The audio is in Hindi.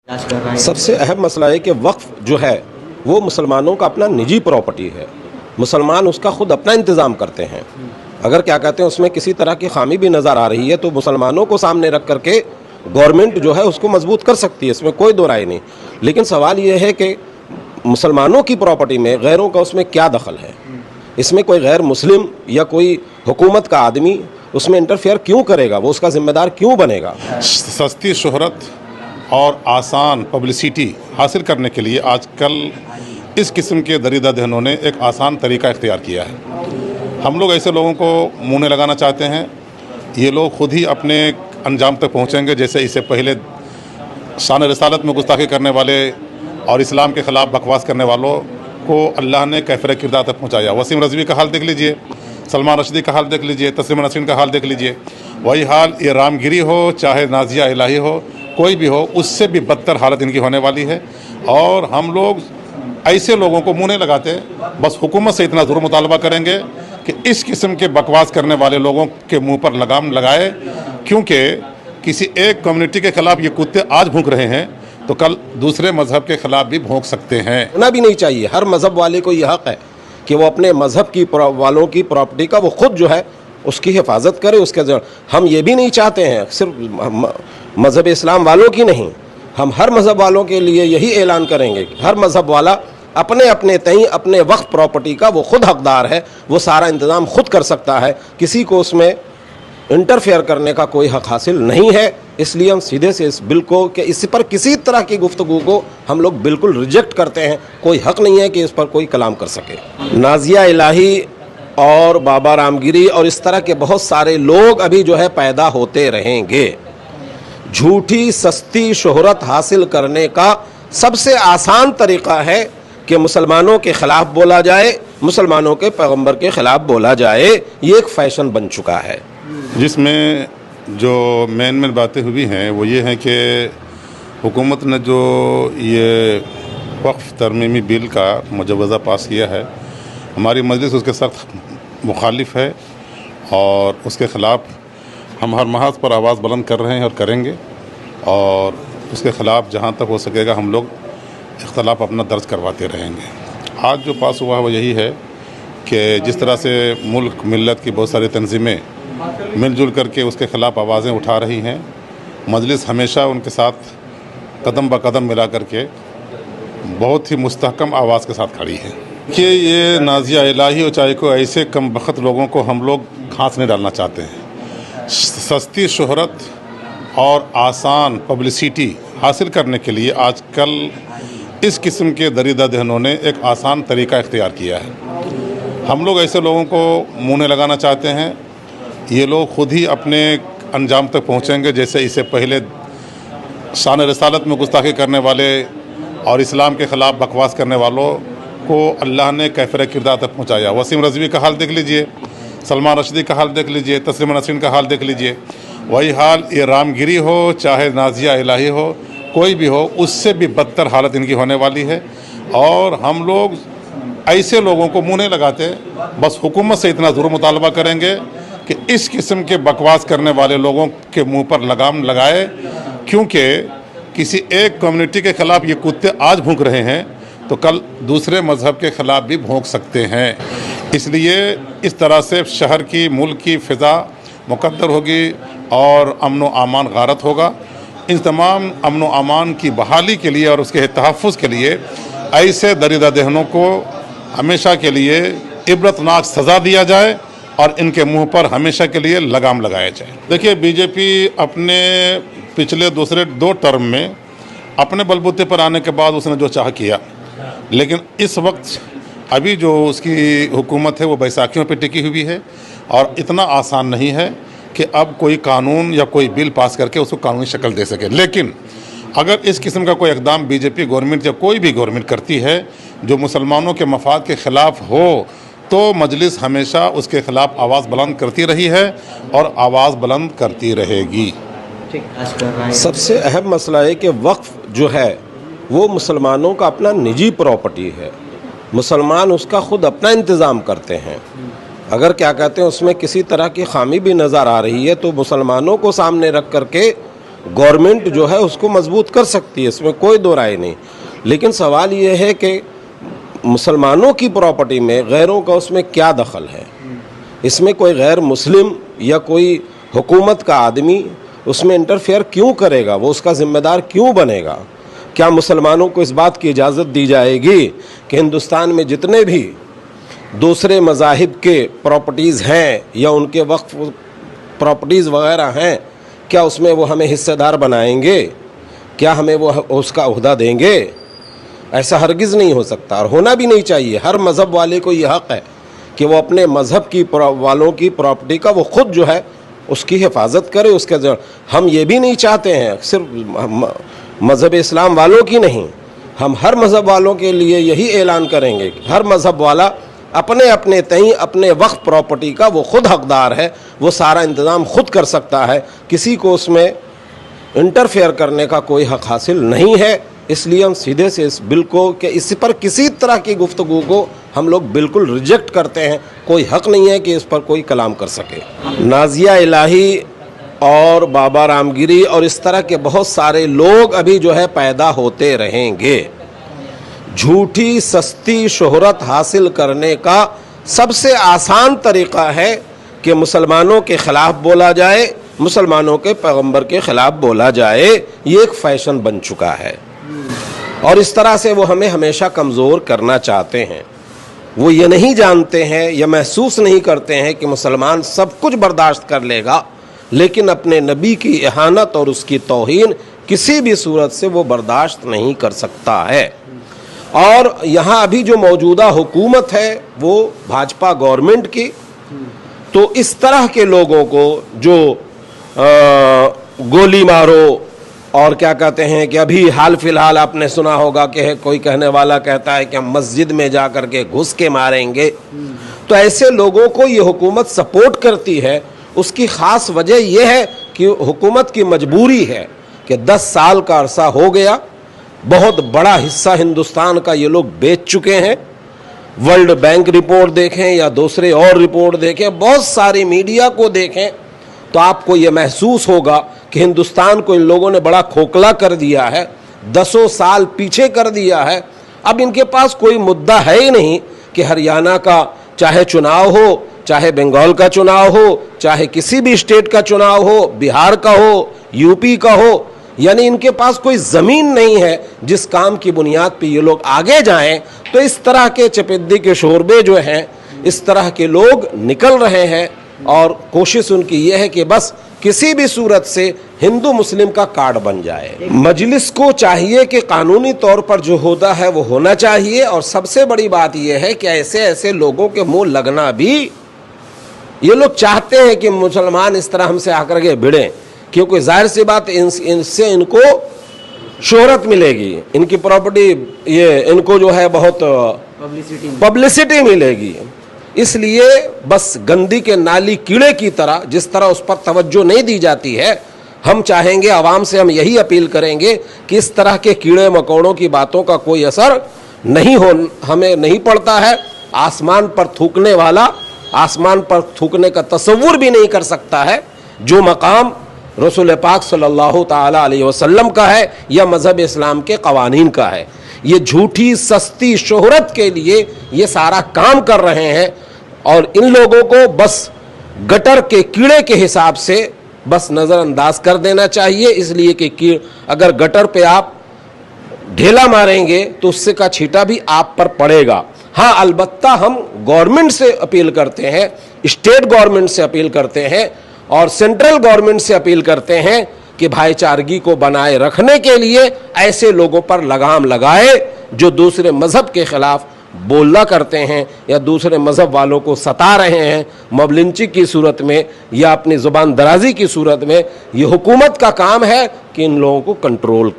सबसे अहम मसला है कि वक्फ जो है वो मुसलमानों का अपना निजी प्रॉपर्टी है। मुसलमान उसका खुद अपना इंतज़ाम करते हैं। अगर क्या कहते हैं उसमें किसी तरह की खामी भी नज़र आ रही है तो मुसलमानों को सामने रख करके गवर्नमेंट जो है उसको मजबूत कर सकती है, इसमें कोई दो राय नहीं। लेकिन सवाल ये है कि मुसलमानों की प्रॉपर्टी में गैरों का उसमें क्या दखल है? इसमें कोई गैर मुस्लिम या कोई हुकूमत का आदमी उसमें इंटरफेयर क्यों करेगा? वो उसका जिम्मेदार क्यों बनेगा? सस्ती शोहरत और आसान पब्लिसिटी हासिल करने के लिए आजकल इस किस्म के दरिदा दहनों ने एक आसान तरीका इख्तियार किया है। हम लोग ऐसे लोगों को मुँह नहीं लगाना चाहते हैं। ये लोग खुद ही अपने अंजाम तक पहुँचेंगे। जैसे इससे पहले शान रिसालत में गुस्ताखी करने वाले और इस्लाम के ख़िलाफ़ बकवास करने वालों को अल्लाह ने कैफिर किरदार तक पहुँचाया। वसीम रज़वी का हाल देख लीजिए, सलमान रश्दी का हाल देख लीजिए, तस्लीमा नसरीन का हाल देख लीजिए। वही हाल ये रामगिरी हो चाहे नाजिया इलाही हो, कोई भी हो, उससे भी बदतर हालत इनकी होने वाली है। और हम लोग ऐसे लोगों को मुँह नहीं लगाते, बस हुकूमत से इतना ज़रूर मुतालबा करेंगे कि इस किस्म के बकवास करने वाले लोगों के मुंह पर लगाम लगाए, क्योंकि किसी एक कम्युनिटी के ख़िलाफ़ ये कुत्ते आज भौंक रहे हैं तो कल दूसरे मज़हब के ख़िलाफ़ भी भौंक सकते हैं। होना भी नहीं चाहिए। हर मज़हब वाले को यह हक़ है कि वो अपने मज़हब की वालों की प्रॉपर्टी का वो खुद जो है उसकी हिफाजत करे। उसके हम ये भी नहीं चाहते हैं सिर्फ मज़हब इस्लाम वालों की नहीं, हम हर मज़हब वालों के लिए यही ऐलान करेंगे कि हर मज़हब वाला अपने अपने तय अपने वक्त प्रॉपर्टी का वो खुद हकदार है, वो सारा इंतज़ाम खुद कर सकता है। किसी को उसमें इंटरफेयर करने का कोई हक़ हासिल नहीं है। इसलिए हम सीधे से इस बिल को कि इस पर किसी तरह की गुफ्तगू को हम लोग बिल्कुल रिजेक्ट करते हैं। कोई हक़ नहीं है कि इस पर कोई कलाम कर सके। नाजिया इलाही और बाबा रामगिरी और इस तरह के बहुत सारे लोग अभी जो है पैदा होते रहेंगे। झूठी सस्ती शोहरत हासिल करने का सबसे आसान तरीक़ा है कि मुसलमानों के ख़िलाफ़ बोला जाए, मुसलमानों के पैगम्बर के ख़िलाफ़ बोला जाए। ये एक फ़ैशन बन चुका है। जिसमें जो मेन बातें हुई हैं वो ये हैं कि हुकूमत ने जो ये वक्फ़ तरमीमी बिल का मुजवज़ा पास किया है, हमारी मजलिस उसके सख्त मुखालिफ है और उसके ख़िलाफ़ हम हर महाज पर आवाज़ बुलंद कर रहे हैं और करेंगे। और उसके ख़िलाफ़ जहाँ तक हो सकेगा हम लोग इख्तलाफ अपना दर्ज करवाते रहेंगे। आज जो पास हुआ वो यही है कि जिस तरह से मुल्क मिल्लत की बहुत सारी तंजीमें मिलजुल करके उसके ख़िलाफ़ आवाज़ें उठा रही हैं, मजलिस हमेशा उनके साथ कदम ब कदम मिला करके बहुत ही मुस्तहकम आवाज़ के साथ खड़ी है कि ये नाजिया इलाही और चाहे को ऐसे कम बख्त लोगों को हम लोग घास नहीं डालना चाहते हैं। सस्ती शोहरत और आसान पब्लिसिटी हासिल करने के लिए आजकल इस किस्म के दरिदा दहनों ने एक आसान तरीका इख्तियार किया है। हम लोग ऐसे लोगों को मुँह नहीं लगाना चाहते हैं। ये लोग खुद ही अपने अंजाम तक पहुँचेंगे। जैसे इससे पहले शान रिसालत में गुस्ताखी करने वाले और इस्लाम के ख़िलाफ़ बकवास करने वालों को अल्लाह ने कैफिर किरदार तक पहुँचाया। वसीम रज़वी का हाल देख लीजिए, सलमान रश्दी का हाल देख लीजिए, तस्लीमा नसरीन का हाल देख लीजिए। वही हाल ये रामगिरी हो चाहे नाजिया इलाही हो, कोई भी हो, उससे भी बदतर हालत इनकी होने वाली है। और हम लोग ऐसे लोगों को मुँह नहीं लगाते, बस हुकूमत से इतना ज़रूर मुतालबा करेंगे कि इस किस्म के बकवास करने वाले लोगों के मुंह पर लगाम लगाए, क्योंकि किसी एक कम्युनिटी के ख़िलाफ़ ये कुत्ते आज भौंक रहे हैं तो कल दूसरे मज़हब के ख़िलाफ़ भी भौंक सकते हैं। इसलिए इस तरह से शहर की मुल्क की फ़िज़ा मुकद्दर होगी और अमन व अमान गारत होगा। इन तमाम अमन व अमान की बहाली के लिए और उसके तहफ़्फ़ुज़ के लिए ऐसे दरिदा दहनों को हमेशा के लिए इबरतनाक सज़ा दिया जाए और इनके मुंह पर हमेशा के लिए लगाम लगाया जाए। देखिए, बीजेपी अपने पिछले दूसरे 2 टर्म में अपने बलबूते पर आने के बाद उसने जो चाह किया, लेकिन इस वक्त अभी जो उसकी हुकूमत है वो बैसाखियों पे टिकी हुई है और इतना आसान नहीं है कि अब कोई कानून या कोई बिल पास करके उसको कानूनी शक्ल दे सके। लेकिन अगर इस किस्म का कोई इक़दाम बीजेपी गवर्नमेंट या कोई भी गवर्नमेंट करती है जो मुसलमानों के मफाद के ख़िलाफ़ हो, तो मजलिस हमेशा उसके ख़िलाफ़ आवाज़ बुलंद करती रही है और आवाज़ बुलंद करती रहेगी। सबसे अहम मसला है कि वक्फ जो है वो मुसलमानों का अपना निजी प्रॉपर्टी है। मुसलमान उसका खुद अपना इंतज़ाम करते हैं। अगर क्या कहते हैं उसमें किसी तरह की खामी भी नज़र आ रही है तो मुसलमानों को सामने रख करके गवर्नमेंट जो है उसको मजबूत कर सकती है, इसमें कोई दो राय नहीं। लेकिन सवाल ये है कि मुसलमानों की प्रॉपर्टी में गैरों का उसमें क्या दखल है? इसमें कोई गैर मुस्लिम या कोई हुकूमत का आदमी उसमें इंटरफेयर क्यों करेगा? वो उसका ज़िम्मेदार क्यों बनेगा? क्या मुसलमानों को इस बात की इजाज़त दी जाएगी कि हिंदुस्तान में जितने भी दूसरे मज़ाहिब के प्रॉपर्टीज़ हैं या उनके वक्फ प्रॉपर्टीज़ वगैरह हैं, क्या उसमें वो हमें हिस्सेदार बनाएंगे? क्या हमें वो उसका ओहदा देंगे? ऐसा हरगिज़ नहीं हो सकता और होना भी नहीं चाहिए। हर मज़हब वाले को ये हक़ है कि वो अपने मज़हब की वालों की प्रॉपर्टी का वो ख़ुद जो है उसकी हिफाजत करे। उसके हम ये भी नहीं चाहते हैं, सिर्फ मज़हब इस्लाम वालों की नहीं, हम हर मज़हब वालों के लिए यही ऐलान करेंगे कि हर मज़हब वाला अपने अपने तई अपने वक्फ प्रॉपर्टी का वो ख़ुद हकदार है, वो सारा इंतज़ाम ख़ुद कर सकता है, किसी को उसमें इंटरफेयर करने का कोई हक़ हासिल नहीं है। इसलिए हम सीधे से इस बिल को कि इस पर किसी तरह की गुफ्तगू को हम लोग बिल्कुल रिजेक्ट करते हैं। कोई हक़ नहीं है कि इस पर कोई कलाम कर सके। नाजिया इलाही और बाबा रामगिरी और इस तरह के बहुत सारे लोग अभी जो है पैदा होते रहेंगे। झूठी सस्ती शोहरत हासिल करने का सबसे आसान तरीक़ा है कि मुसलमानों के ख़िलाफ़ बोला जाए, मुसलमानों के पैगंबर के ख़िलाफ़ बोला जाए। ये एक फ़ैशन बन चुका है और इस तरह से वो हमें हमेशा कमज़ोर करना चाहते हैं। वो ये नहीं जानते हैं या महसूस नहीं करते हैं कि मुसलमान सब कुछ बर्दाश्त कर लेगा, लेकिन अपने नबी की इहानत और उसकी तौहीन किसी भी सूरत से वो बर्दाश्त नहीं कर सकता है। और यहाँ अभी जो मौजूदा हुकूमत है वो भाजपा गवर्नमेंट की, तो इस तरह के लोगों को जो गोली मारो और क्या कहते हैं कि अभी हाल फिलहाल आपने सुना होगा कि कोई कहने वाला कहता है कि हम मस्जिद में जा कर के घुस के मारेंगे। तो ऐसे लोगों को ये हुकूमत सपोर्ट करती है। उसकी ख़ास वजह यह है कि हुकूमत की मजबूरी है कि 10 साल का अरसा हो गया, बहुत बड़ा हिस्सा हिंदुस्तान का ये लोग बेच चुके हैं। वर्ल्ड बैंक रिपोर्ट देखें या दूसरे और रिपोर्ट देखें, बहुत सारी मीडिया को देखें, तो आपको ये महसूस होगा कि हिंदुस्तान को इन लोगों ने बड़ा खोखला कर दिया है, 10 साल पीछे कर दिया है। अब इनके पास कोई मुद्दा है ही नहीं कि हरियाणा का चाहे चुनाव हो, चाहे बंगाल का चुनाव हो, चाहे किसी भी स्टेट का चुनाव हो, बिहार का हो, यूपी का हो, यानी इनके पास कोई ज़मीन नहीं है जिस काम की बुनियाद पे ये लोग आगे जाएं। तो इस तरह के चपिद्दी के शोरबे जो हैं, इस तरह के लोग निकल रहे हैं और कोशिश उनकी ये है कि बस किसी भी सूरत से हिंदू मुस्लिम का कार्ड बन जाए। मजलिस को चाहिए कि कानूनी तौर पर जो होता है वो होना चाहिए। और सबसे बड़ी बात यह है कि ऐसे ऐसे लोगों के मुंह लगना भी, ये लोग चाहते हैं कि मुसलमान इस तरह हमसे आकर के भिड़ें, क्योंकि जाहिर सी बात इनसे इनको शोहरत मिलेगी, इनकी प्रॉपर्टी ये इनको जो है बहुत पब्लिसिटी मिलेगी। इसलिए बस गंदी के नाली कीड़े की तरह जिस तरह उस पर तवज्जो नहीं दी जाती है, हम चाहेंगे, आवाम से हम यही अपील करेंगे कि इस तरह के कीड़े मकोड़ों की बातों का कोई असर हमें नहीं पड़ता है। आसमान पर थूकने वाला आसमान पर थूकने का तसव्वुर भी नहीं कर सकता है। जो मकाम रसूल पाक सल्लल्लाहु ताला अलैहि वसल्लम का है या मज़हब इस्लाम के कवानीन का है, ये झूठी सस्ती शोहरत के लिए ये सारा काम कर रहे हैं। और इन लोगों को बस गटर के कीड़े के हिसाब से बस नज़रअंदाज कर देना चाहिए। इसलिए कि अगर गटर पे आप ढेला मारेंगे तो उससे का छींटा भी आप पर पड़ेगा। हाँ, अलबत्ता हम गवर्नमेंट से अपील करते हैं, स्टेट गवर्नमेंट से अपील करते हैं और सेंट्रल गवर्नमेंट से अपील करते हैं कि भाईचारगी को बनाए रखने के लिए ऐसे लोगों पर लगाम लगाए जो दूसरे मज़हब के ख़िलाफ़ बोलना करते हैं या दूसरे मज़हब वालों को सता रहे हैं मबलिंची की सूरत में या अपनी ज़ुबान दराजी की सूरत में। ये हुकूमत का काम है कि इन लोगों को कंट्रोल